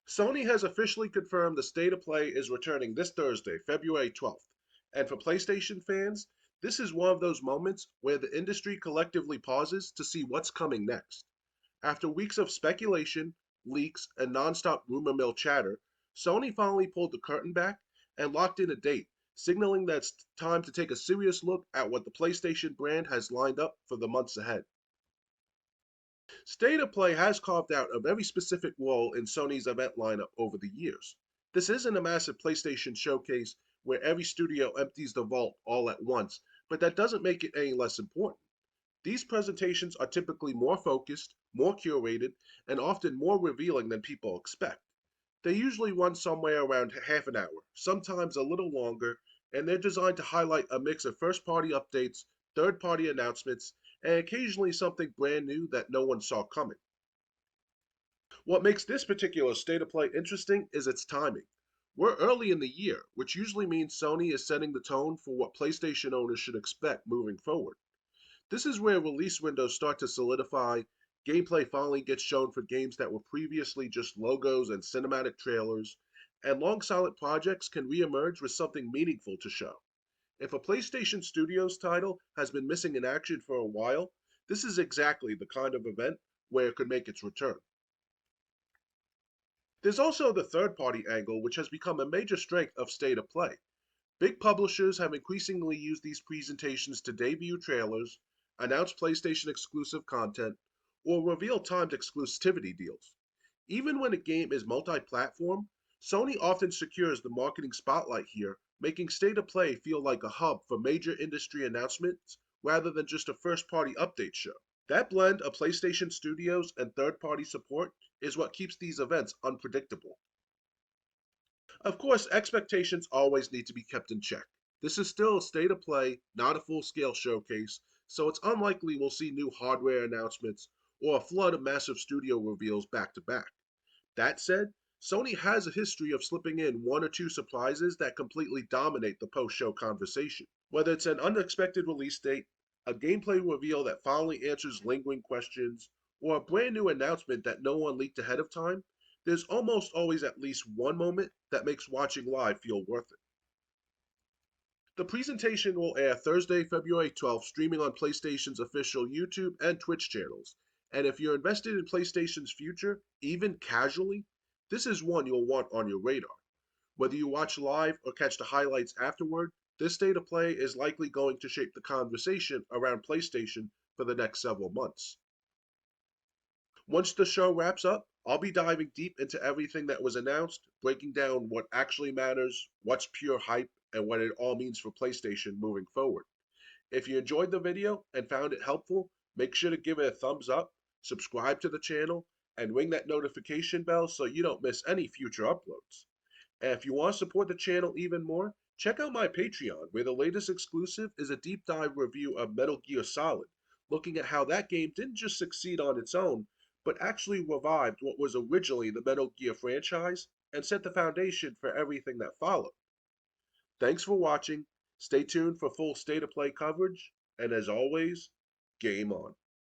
Sony has officially confirmed the State of Play is returning this Thursday, February 12th. And for PlayStation fans, this is one of those moments where the industry collectively pauses to see what's coming next. After weeks of speculation, leaks, and nonstop rumor mill chatter, Sony finally pulled the curtain back and locked in a date, signaling that it's time to take a serious look at what the PlayStation brand has lined up for the months ahead. State of Play has carved out a very specific role in Sony's event lineup over the years. This isn't a massive PlayStation showcase where every studio empties the vault all at once, but that doesn't make it any less important. These presentations are typically more focused, more curated, and often more revealing than people expect. They usually run somewhere around half an hour, sometimes a little longer, and they're designed to highlight a mix of first party updates, third party announcements, and occasionally something brand new that no one saw coming. What makes this particular state of play interesting is its timing. We're early in the year, which usually means Sony is setting the tone for what PlayStation owners should expect moving forward. This is where release windows start to solidify, gameplay finally gets shown for games that were previously just logos and cinematic trailers, and long silent projects can reemerge with something meaningful to show. If a PlayStation Studios title has been missing in action for a while, this is exactly the kind of event where it could make its return. There's also the third party angle, which has become a major strength of State of Play. Big publishers have increasingly used these presentations to debut trailers, announce PlayStation exclusive content, or reveal timed exclusivity deals. Even when a game is multi platform, Sony often secures the marketing spotlight here, making State of Play feel like a hub for major industry announcements rather than just a first party update show. That blend of PlayStation Studios and third party support is what keeps these events unpredictable. Of course, expectations always need to be kept in check. This is still a state of play, not a full scale showcase, so it's unlikely we'll see new hardware announcements or a flood of massive studio reveals back to back. That said, Sony has a history of slipping in one or two surprises that completely dominate the post show conversation. Whether it's an unexpected release date, a gameplay reveal that finally answers lingering questions, or a brand new announcement that no one leaked ahead of time, there's almost always at least one moment that makes watching live feel worth it. The presentation will air Thursday, February 12th, streaming on PlayStation's official YouTube and Twitch channels. And if you're invested in PlayStation's future, even casually, this is one you'll want on your radar. Whether you watch live or catch the highlights afterward, this state of play is likely going to shape the conversation around PlayStation for the next several months. Once the show wraps up, I'll be diving deep into everything that was announced, breaking down what actually matters, what's pure hype, and what it all means for PlayStation moving forward. If you enjoyed the video and found it helpful, make sure to give it a thumbs up, subscribe to the channel, and ring that notification bell so you don't miss any future uploads. And if you want to support the channel even more, check out my Patreon, where the latest exclusive is a deep dive review of Metal Gear Solid, looking at how that game didn't just succeed on its own, but actually revived what was originally the Metal Gear franchise and set the foundation for everything that followed. Thanks for watching, stay tuned for full state of play coverage, and as always, game on.